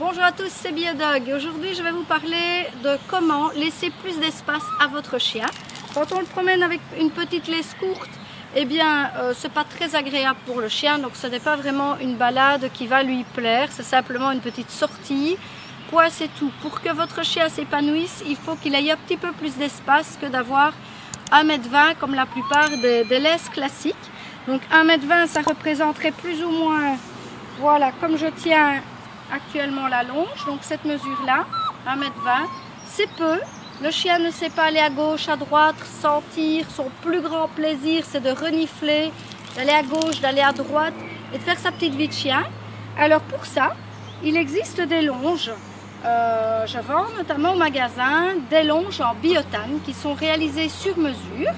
Bonjour à tous, c'est Biodog. Aujourd'hui, je vais vous parler de comment laisser plus d'espace à votre chien. Quand on le promène avec une petite laisse courte, eh bien, c'est pas très agréable pour le chien. Donc, ce n'est pas vraiment une balade qui va lui plaire. C'est simplement une petite sortie. Point, c'est tout. Pour que votre chien s'épanouisse, il faut qu'il ait un petit peu plus d'espace que d'avoir 1,20 m comme la plupart des laisses classiques. Donc, 1,20 m, ça représenterait plus ou moins, voilà, comme je tiens actuellement la longe, donc cette mesure-là, 1,20 m, c'est peu. Le chien ne sait pas aller à gauche, à droite, sentir. Son plus grand plaisir, c'est de renifler, d'aller à gauche, d'aller à droite et de faire sa petite vie de chien. Alors pour ça, il existe des longes. Je vends notamment au magasin des longes en biotane qui sont réalisées sur mesure.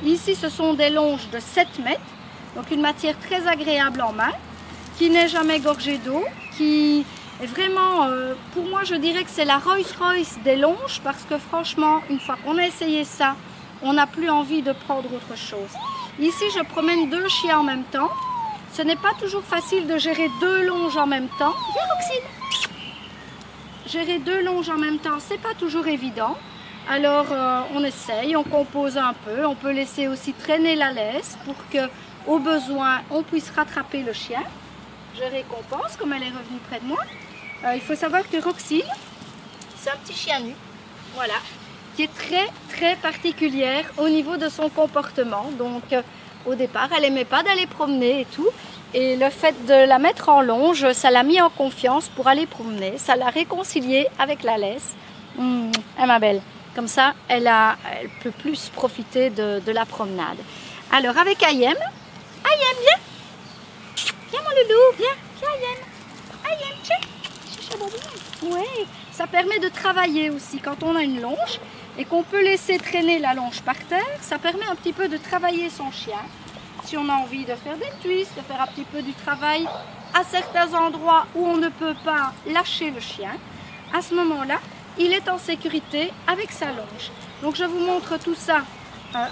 Ici, ce sont des longes de 7 mètres, donc une matière très agréable en main, qui n'est jamais gorgée d'eau, qui est vraiment, pour moi, je dirais que c'est la Rolls-Royce des longes, parce que franchement, une fois qu'on a essayé ça, on n'a plus envie de prendre autre chose. Ici, je promène 2 chiens en même temps. Ce n'est pas toujours facile de gérer 2 longes en même temps. Viens, Roxine. Gérer 2 longes en même temps, c'est pas toujours évident. Alors, on essaye, on compose un peu. On peut laisser aussi traîner la laisse pour que, au besoin, on puisse rattraper le chien. Je récompense comme elle est revenue près de moi. Il faut savoir que Roxine, c'est un petit chien nu, voilà, qui est très particulière au niveau de son comportement. Donc au départ, elle n'aimait pas d'aller promener et tout. Et le fait de la mettre en longe, ça l'a mis en confiance pour aller promener. Ça l'a réconciliée avec la laisse. Ma belle. Comme ça, elle peut plus profiter de la promenade. Alors avec Ayem, viens. Viens mon loulou, viens Ayem. Ayem, tiens. Ouais, ça permet de travailler aussi quand on a une longe et qu'on peut laisser traîner la longe par terre. Ça permet un petit peu de travailler son chien. Si on a envie de faire des twists, de faire un petit peu du travail à certains endroits où on ne peut pas lâcher le chien, à ce moment-là, il est en sécurité avec sa longe. Donc je vous montre tout ça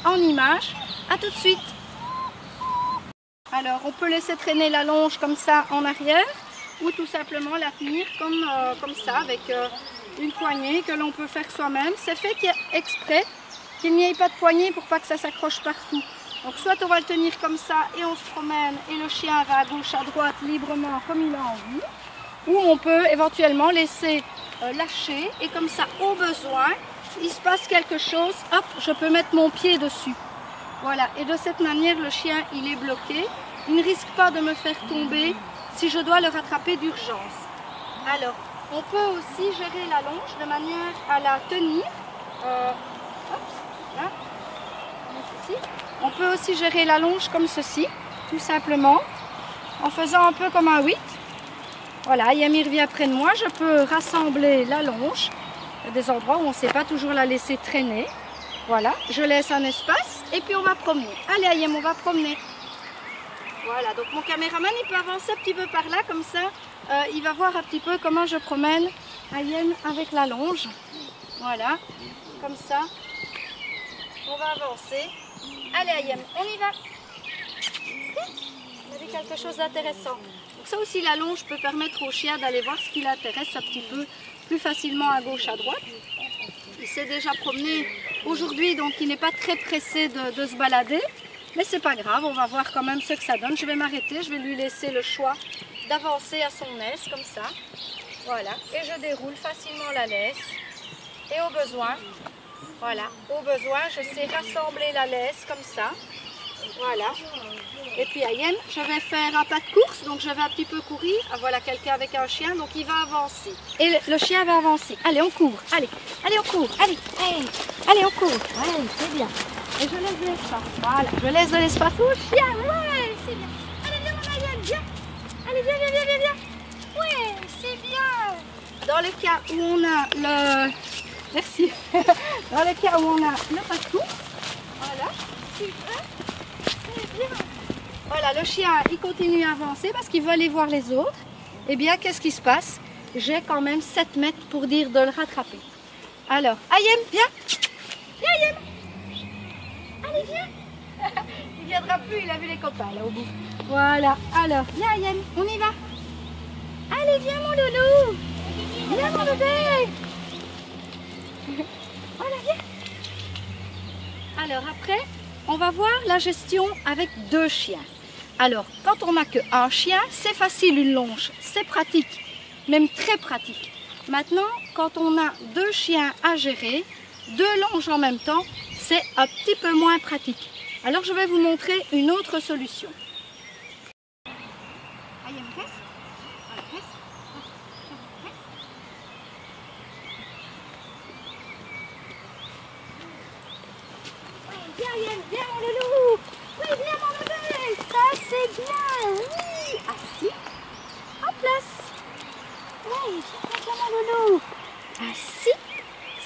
en image. À tout de suite. Alors on peut laisser traîner la longe comme ça en arrière, ou tout simplement la tenir comme ça avec une poignée que l'on peut faire soi-même. C'est fait exprès qu'il n'y ait pas de poignée pour pas que ça s'accroche partout. Donc soit on va le tenir comme ça et on se promène et le chien va à gauche, à droite librement comme il a envie, ou on peut éventuellement laisser lâcher et comme ça au besoin, il se passe quelque chose, hop, je peux mettre mon pied dessus. Voilà, et de cette manière le chien il est bloqué, il ne risque pas de me faire tomber si je dois le rattraper d'urgence. Alors, on peut aussi gérer la longe de manière à la tenir. Là, on peut aussi gérer la longe comme ceci, tout simplement, en faisant un peu comme un 8. Voilà, Yami revient près de moi, je peux rassembler la longe. Il y a des endroits où on ne sait pas toujours la laisser traîner. Voilà, je laisse un espace et puis on va promener. Allez Ayem, on va promener. Voilà, donc mon caméraman il peut avancer un petit peu par là, comme ça il va voir un petit peu comment je promène Ayem avec la longe. Voilà, comme ça, on va avancer. Allez Ayem, on y va. Vous avez quelque chose d'intéressant. Donc ça aussi la longe peut permettre au chien d'aller voir ce qui l'intéresse un petit peu plus facilement à gauche, à droite. Il s'est déjà promené aujourd'hui, donc il n'est pas très pressé de se balader. Mais c'est pas grave, on va voir quand même ce que ça donne. Je vais m'arrêter, je vais lui laisser le choix d'avancer à son aise, comme ça. Voilà, et je déroule facilement la laisse. Et au besoin, voilà, au besoin, je sais rassembler la laisse comme ça. Voilà. Et puis Ayem, je vais faire un pas de course, donc je vais un petit peu courir. Ah, voilà quelqu'un avec un chien, donc il va avancer. Et le chien va avancer. Allez, on court. Allez, on court. Allez, on court. Ouais, c'est bien. Et je laisse de l'espace. Voilà, je laisse de l'espace au chien. Ouais, c'est bien. Allez, viens mon Ayem, viens. Allez, viens. Ouais, c'est bien. Dans le cas où on a le... Merci. Dans le cas où on a le pas de course, voilà, super. C'est bien. Voilà, le chien, il continue à avancer parce qu'il veut aller voir les autres. Eh bien, qu'est-ce qui se passe? J'ai quand même 7 mètres pour dire de le rattraper. Alors, Ayem, viens. Viens, Ayem. Allez, viens. Il ne viendra plus, il a vu les copains là au bout. Voilà, alors, viens Ayem, on y va. Allez, viens mon loulou. Viens mon bébé. Voilà, viens. Alors après, on va voir la gestion avec 2 chiens. Alors, quand on n'a qu'un chien, c'est facile une longe, c'est pratique, même très pratique. Maintenant, quand on a 2 chiens à gérer, 2 longes en même temps, c'est un petit peu moins pratique. Alors, je vais vous montrer une autre solution. Allez, reste. Voilà, reste. Viens, viens mon loulou. Oui, viens mon bébé. Ça c'est bien. Oui. Assis. En place. Oui, viens mon loulou. Assis.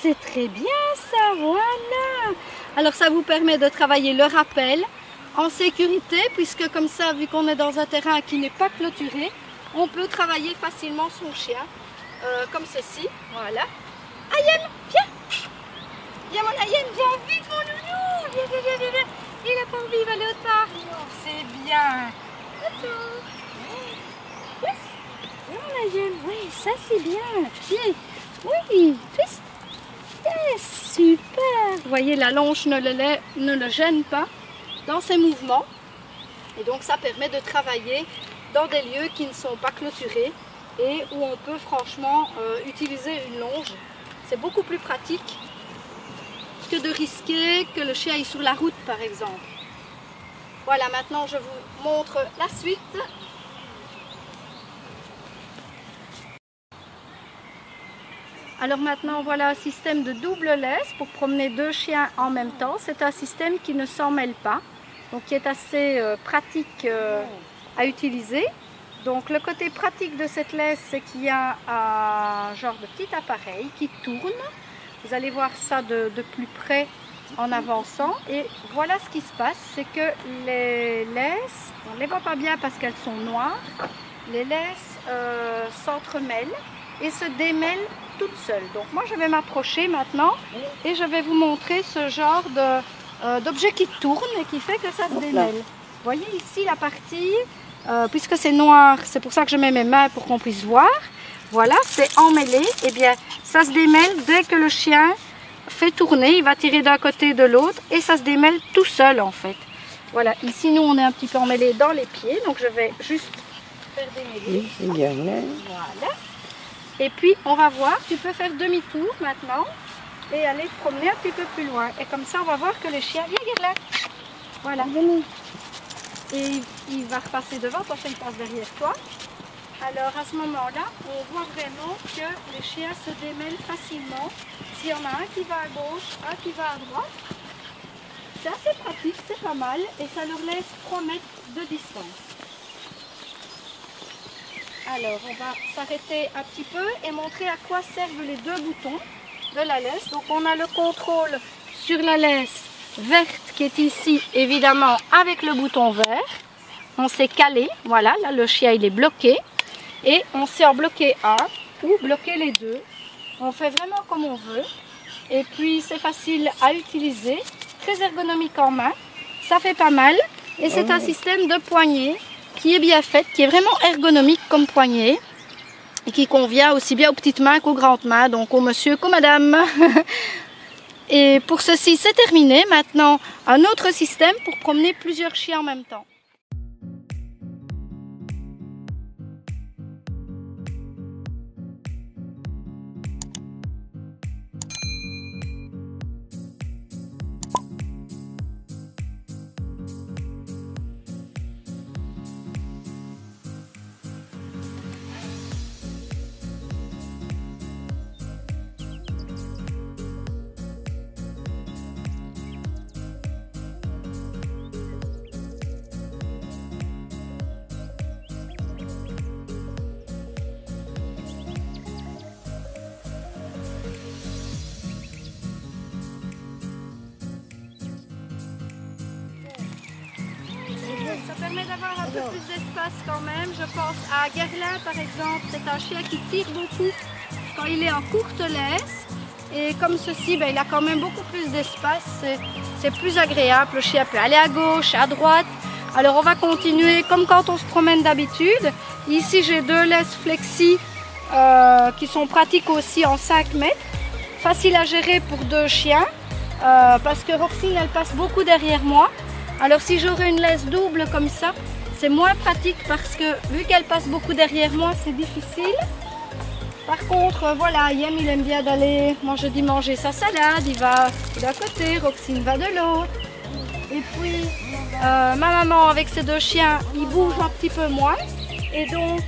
C'est très bien ça. Voilà. Alors ça vous permet de travailler le rappel en sécurité, puisque comme ça, vu qu'on est dans un terrain qui n'est pas clôturé, on peut travailler facilement son chien comme ceci. Voilà. Ayem, viens. Viens mon Ayem, viens vite mon loulou. Viens, viens, viens, viens. Il n'a pas envie, il va aller autre part. C'est bien. Attends. Yes. Viens mon Ayem. Oui, ça c'est bien. Viens. Oui, twist. Yes, super. Vous voyez, la longe ne le gêne pas dans ses mouvements. Et donc ça permet de travailler dans des lieux qui ne sont pas clôturés et où on peut franchement utiliser une longe. C'est beaucoup plus pratique que de risquer que le chien aille sur la route par exemple. Voilà, maintenant je vous montre la suite. Alors maintenant voilà un système de double laisse pour promener 2 chiens en même temps. C'est un système qui ne s'en mêle pas, donc qui est assez pratique à utiliser. Donc le côté pratique de cette laisse, c'est qu'il y a un genre de petit appareil qui tourne. Vous allez voir ça de plus près en avançant. Et voilà ce qui se passe, c'est que les laisses, on ne les voit pas bien parce qu'elles sont noires, les laisses s'entremêlent et se démêlent toutes seules. Donc moi je vais m'approcher maintenant et je vais vous montrer ce genre d'objet qui tourne et qui fait que ça se démêle. Vous voyez ici la partie, puisque c'est noir, c'est pour ça que je mets mes mains pour qu'on puisse voir. Voilà, c'est emmêlé, et bien ça se démêle dès que le chien fait tourner, il va tirer d'un côté et de l'autre et ça se démêle tout seul en fait. Voilà, ici nous on est un petit peu emmêlé dans les pieds, donc je vais juste faire démêler. Voilà. Et puis on va voir, tu peux faire demi-tour maintenant et aller te promener un petit peu plus loin. Et comme ça on va voir que les chiens, viens regarde là. Voilà, et il va repasser devant, parce qu'il passe derrière toi. Alors à ce moment-là, on voit vraiment que les chiens se démêlent facilement. S'il y en a un qui va à gauche, un qui va à droite, c'est assez pratique, c'est pas mal et ça leur laisse 3 mètres de distance. Alors on va s'arrêter un petit peu et montrer à quoi servent les 2 boutons de la laisse. Donc on a le contrôle sur la laisse verte qui est ici évidemment avec le bouton vert. On s'est calé, voilà, là le chien il est bloqué. Et on sait en bloquer un ou bloquer les 2. On fait vraiment comme on veut. Et puis c'est facile à utiliser, très ergonomique en main. Ça fait pas mal. Et c'est un système de poignée qui est bien fait, qui est vraiment ergonomique comme poignée. Et qui convient aussi bien aux petites mains qu'aux grandes mains, donc au monsieur qu'aux madame. Et pour ceci c'est terminé. Maintenant un autre système pour promener plusieurs chiens en même temps. Ça permet d'avoir un peu plus d'espace quand même. Je pense à Guerlain par exemple, c'est un chien qui tire beaucoup quand il est en courte laisse. Et comme ceci, ben, il a quand même beaucoup plus d'espace, c'est plus agréable. Le chien peut aller à gauche, à droite. Alors on va continuer comme quand on se promène d'habitude. Ici j'ai 2 laisses flexi qui sont pratiques aussi en 5 mètres. Facile à gérer pour 2 chiens parce que Roxine elle passe beaucoup derrière moi. Alors si j'aurais une laisse double comme ça, c'est moins pratique parce que vu qu'elle passe beaucoup derrière moi, c'est difficile. Par contre, voilà, Yem il aime bien d'aller, moi je dis manger sa salade, il va d'un côté, Roxine va de l'autre. Et puis ma maman avec ses 2 chiens, ils bougent un petit peu moins. Et donc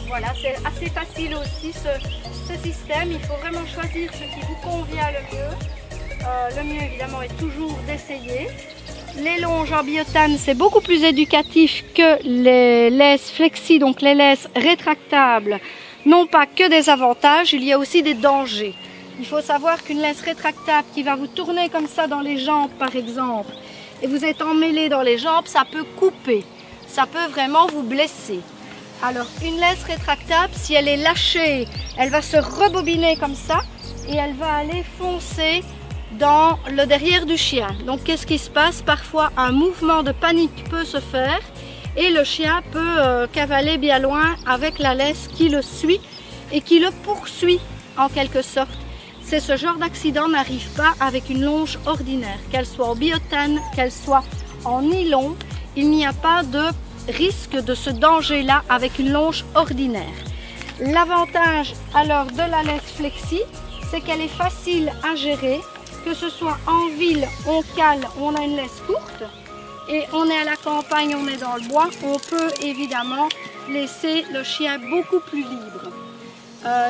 voilà, c'est assez facile aussi ce système. Il faut vraiment choisir ce qui vous convient le mieux. Le mieux évidemment est toujours d'essayer. Les longes en biotane, c'est beaucoup plus éducatif que les laisses flexi, donc les laisses rétractables. Non pas que des avantages, il y a aussi des dangers. Il faut savoir qu'une laisse rétractable qui va vous tourner comme ça dans les jambes par exemple, et vous êtes emmêlé dans les jambes, ça peut couper, ça peut vraiment vous blesser. Alors une laisse rétractable, si elle est lâchée, elle va se rebobiner comme ça et elle va aller foncer dans le derrière du chien. Donc qu'est-ce qui se passe? Parfois un mouvement de panique peut se faire et le chien peut cavaler bien loin avec la laisse qui le suit et qui le poursuit en quelque sorte. C'est ce genre d'accident n'arrive pas avec une longe ordinaire, qu'elle soit en biotane, qu'elle soit en nylon, il n'y a pas de risque de ce danger-là avec une longe ordinaire. L'avantage alors de la laisse flexi, c'est qu'elle est facile à gérer. Que ce soit en ville, on cale, on a une laisse courte et on est à la campagne, on est dans le bois, on peut évidemment laisser le chien beaucoup plus libre.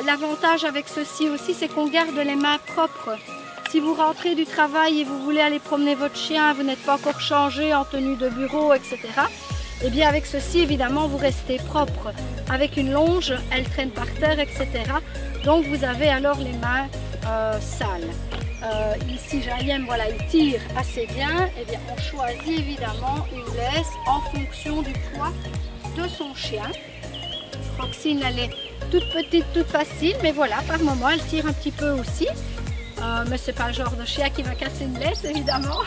L'avantage avec ceci aussi, c'est qu'on garde les mains propres. Si vous rentrez du travail et vous voulez aller promener votre chien, vous n'êtes pas encore changé en tenue de bureau, etc. Et bien avec ceci, évidemment, vous restez propre. Avec une longe, elle traîne par terre, etc. Donc vous avez alors les mains sales. Ici Jaïem, voilà, il tire assez bien. Et bien on choisit évidemment une laisse en fonction du poids de son chien. Roxine, elle est toute petite, toute facile, mais voilà, par moment elle tire un petit peu aussi. Mais c'est pas le genre de chien qui va casser une laisse évidemment.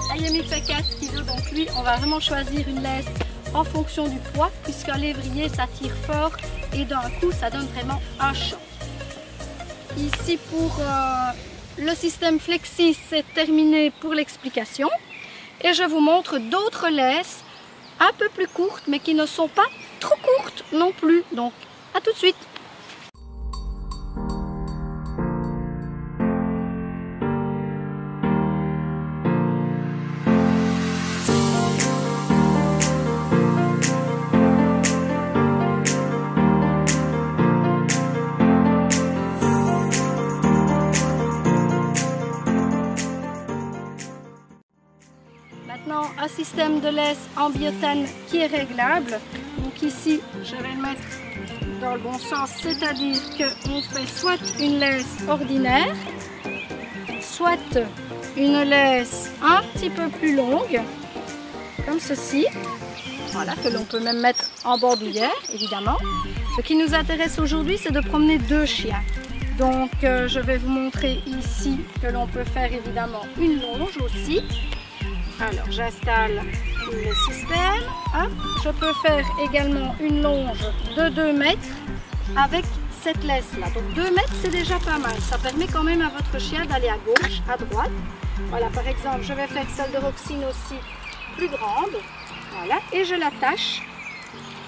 Jaïem il fait 15 kg, donc lui on va vraiment choisir une laisse en fonction du poids, puisqu'un lévrier ça tire fort et d'un coup ça donne vraiment un choc. Ici pour le système flexi, c'est terminé pour l'explication et je vous montre d'autres laisses un peu plus courtes mais qui ne sont pas trop courtes non plus. Donc à tout de suite. Maintenant, un système de laisse en biotane qui est réglable. Donc ici, je vais le mettre dans le bon sens, c'est-à-dire qu'on fait soit une laisse ordinaire, soit une laisse un petit peu plus longue, comme ceci. Voilà, que l'on peut même mettre en bandoulière, évidemment. Ce qui nous intéresse aujourd'hui, c'est de promener 2 chiens. Donc, je vais vous montrer ici que l'on peut faire évidemment une longe aussi. Alors j'installe le système, hop. Je peux faire également une longe de 2 mètres avec cette laisse là. Donc 2 mètres c'est déjà pas mal, ça permet quand même à votre chien d'aller à gauche, à droite. Voilà, par exemple je vais faire celle de Roxine aussi plus grande, voilà, et je l'attache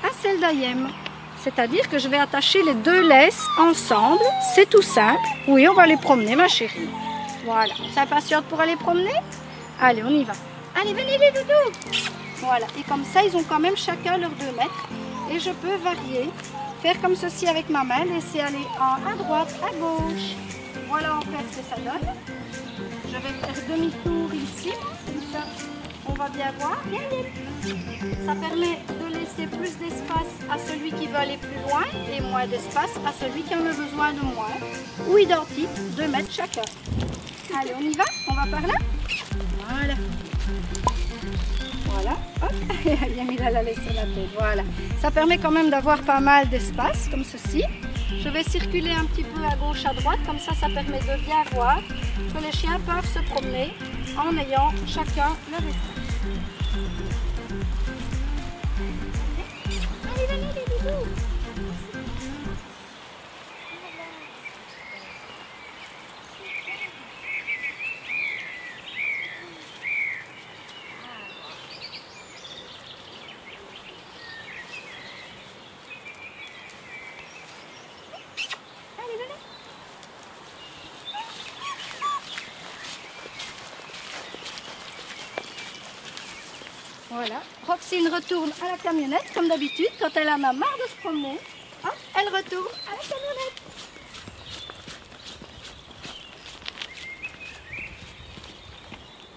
à celle d'Ayem. C'est-à-dire que je vais attacher les 2 laisses ensemble, c'est tout simple. Oui, on va les promener ma chérie. Voilà, ça patiente pour aller promener? Allez, on y va. Allez, venez les doudous. Voilà, et comme ça, ils ont quand même chacun leurs 2 mètres. Et je peux varier, faire comme ceci avec ma main, laisser aller à droite, à gauche. Voilà en fait ce que ça donne. Je vais faire demi-tour ici, comme ça, on va bien voir. Ça permet de laisser plus d'espace à celui qui veut aller plus loin et moins d'espace à celui qui en a besoin de moins. Ou identique, 2 mètres chacun. Allez, on y va? On va par là? Voilà. Voilà, hop, il a la laisse sur la tête, voilà. Ça permet quand même d'avoir pas mal d'espace, comme ceci. Je vais circuler un petit peu à gauche, à droite, comme ça, ça permet de bien voir que les chiens peuvent se promener en ayant chacun leur espace. Allez, venez les doudous. Oxine retourne à la camionnette comme d'habitude. Quand elle en a marre de se promener, hop, elle retourne à la camionnette.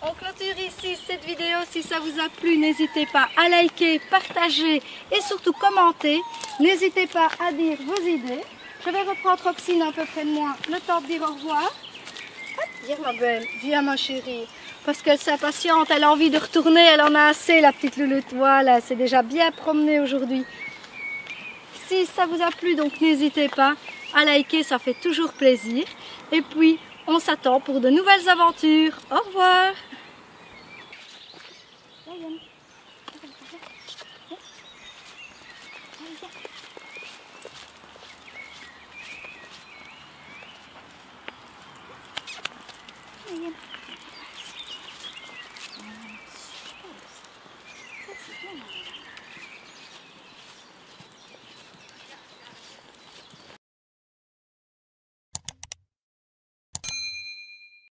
On clôture ici cette vidéo. Si ça vous a plu, n'hésitez pas à liker, partager et surtout commenter. N'hésitez pas à dire vos idées. Je vais reprendre Oxine un peu près de moi, le temps de dire au revoir. Hop, viens ma belle, viens ma chérie. Parce qu'elle s'impatiente, elle a envie de retourner, elle en a assez la petite louloute. Voilà, c'est déjà bien promené aujourd'hui. Si ça vous a plu, donc n'hésitez pas à liker, ça fait toujours plaisir. Et puis, on s'attend pour de nouvelles aventures. Au revoir.